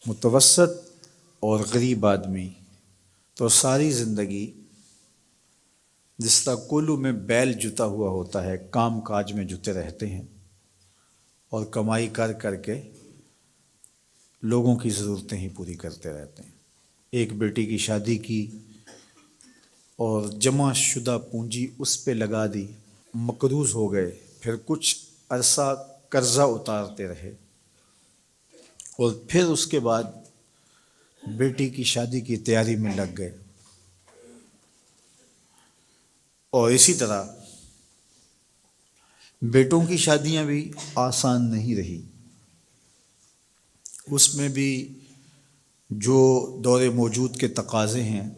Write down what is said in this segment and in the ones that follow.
متوسط اور غریب آدمی تو ساری زندگی جس طرح کولو میں بیل جتا ہوا ہوتا ہے کام کاج میں جتے رہتے ہیں اور کمائی کر کر کے لوگوں کی ضرورتیں ہی پوری کرتے رہتے ہیں۔ ایک بیٹی کی شادی کی اور جمع شدہ پونجی اس پہ لگا دی، مقروض ہو گئے، پھر کچھ عرصہ قرضہ اتارتے رہے اور پھر اس کے بعد بیٹی کی شادی کی تیاری میں لگ گئے۔ اور اسی طرح بیٹوں کی شادیاں بھی آسان نہیں رہی، اس میں بھی جو دور موجود کے تقاضے ہیں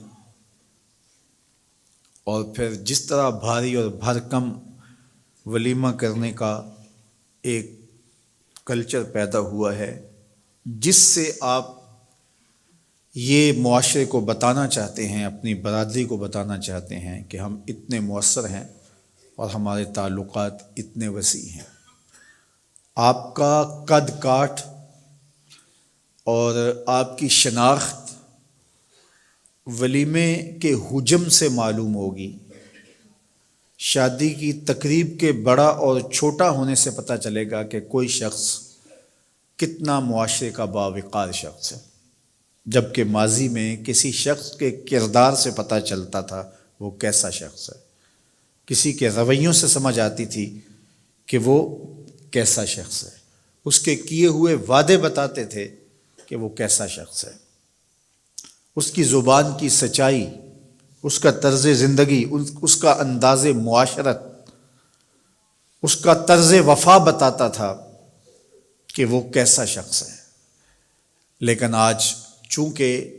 اور پھر جس طرح بھاری اور بھرکم ولیمہ کرنے کا ایک کلچر پیدا ہوا ہے، جس سے آپ یہ معاشرے کو بتانا چاہتے ہیں، اپنی برادری کو بتانا چاہتے ہیں کہ ہم اتنے مؤثر ہیں اور ہمارے تعلقات اتنے وسیع ہیں۔ آپ کا قد کاٹ اور آپ کی شناخت ولیمے کے حجم سے معلوم ہوگی، شادی کی تقریب کے بڑا اور چھوٹا ہونے سے پتہ چلے گا کہ کوئی شخص کتنا معاشرے کا باوقار شخص ہے، جبکہ ماضی میں کسی شخص کے کردار سے پتہ چلتا تھا وہ کیسا شخص ہے، کسی کے رویوں سے سمجھ آتی تھی کہ وہ کیسا شخص ہے، اس کے کیے ہوئے وعدے بتاتے تھے کہ وہ کیسا شخص ہے، اس کی زبان کی سچائی، اس کا طرز زندگی، اس کا انداز معاشرت، اس کا طرز وفا بتاتا تھا کہ وہ کیسا شخص ہے۔ لیکن آج چونکہ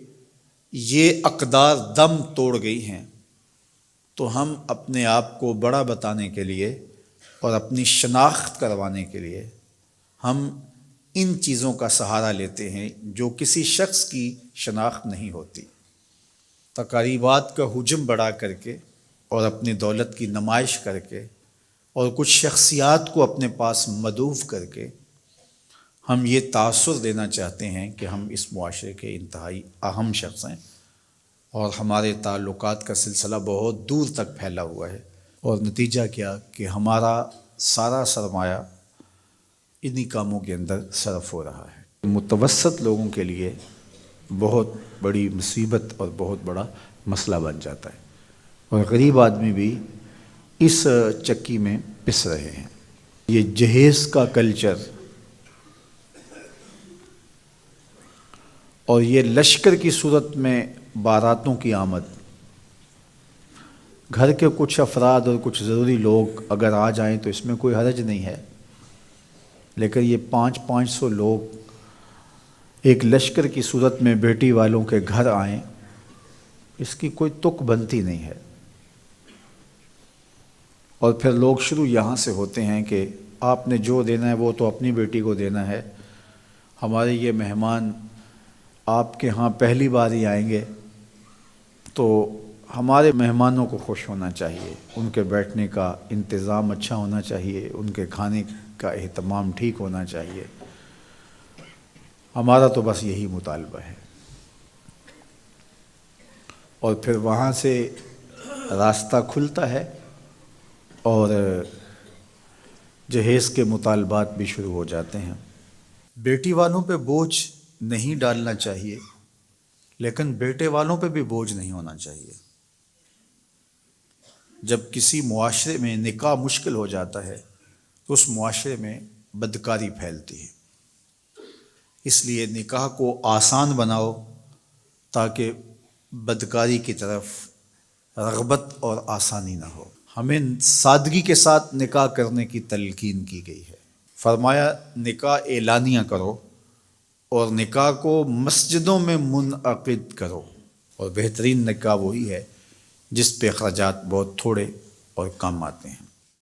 یہ اقدار دم توڑ گئی ہیں تو ہم اپنے آپ کو بڑا بتانے کے لیے اور اپنی شناخت کروانے کے لیے ہم ان چیزوں کا سہارا لیتے ہیں جو کسی شخص کی شناخت نہیں ہوتی۔ تقریبات کا حجم بڑھا کر کے اور اپنی دولت کی نمائش کر کے اور کچھ شخصیات کو اپنے پاس مدعو کر کے ہم یہ تاثر دینا چاہتے ہیں کہ ہم اس معاشرے کے انتہائی اہم شخص ہیں اور ہمارے تعلقات کا سلسلہ بہت دور تک پھیلا ہوا ہے، اور نتیجہ کیا کہ ہمارا سارا سرمایہ انہی کاموں کے اندر صرف ہو رہا ہے۔ متوسط لوگوں کے لیے بہت بڑی مصیبت اور بہت بڑا مسئلہ بن جاتا ہے، اور غریب آدمی بھی اس چکی میں پس رہے ہیں۔ یہ جہیز کا کلچر اور یہ لشکر کی صورت میں باراتوں کی آمد، گھر کے کچھ افراد اور کچھ ضروری لوگ اگر آ جائیں تو اس میں کوئی حرج نہیں ہے، لیکن یہ 500 لوگ ایک لشکر کی صورت میں بیٹی والوں کے گھر آئیں، اس کی کوئی تک بنتی نہیں ہے۔ اور پھر لوگ شروع یہاں سے ہوتے ہیں کہ آپ نے جو دینا ہے وہ تو اپنی بیٹی کو دینا ہے، ہمارے یہ مہمان آپ کے ہاں پہلی بار ہی آئیں گے تو ہمارے مہمانوں کو خوش ہونا چاہیے، ان کے بیٹھنے کا انتظام اچھا ہونا چاہیے، ان کے کھانے کا اہتمام ٹھیک ہونا چاہیے، ہمارا تو بس یہی مطالبہ ہے۔ اور پھر وہاں سے راستہ کھلتا ہے اور جہیز کے مطالبات بھی شروع ہو جاتے ہیں۔ بیٹی والوں پہ بوجھ نہیں ڈالنا چاہیے، لیکن بیٹے والوں پہ بھی بوجھ نہیں ہونا چاہیے۔ جب کسی معاشرے میں نکاح مشکل ہو جاتا ہے تو اس معاشرے میں بدکاری پھیلتی ہے، اس لیے نکاح کو آسان بناؤ تاکہ بدکاری کی طرف رغبت اور آسانی نہ ہو۔ ہمیں سادگی کے ساتھ نکاح کرنے کی تلقین کی گئی ہے، فرمایا نکاح اعلانیہ کرو اور نکاح کو مسجدوں میں منعقد کرو، اور بہترین نکاح وہی ہے جس پہ اخراجات بہت تھوڑے اور کم آتے ہیں۔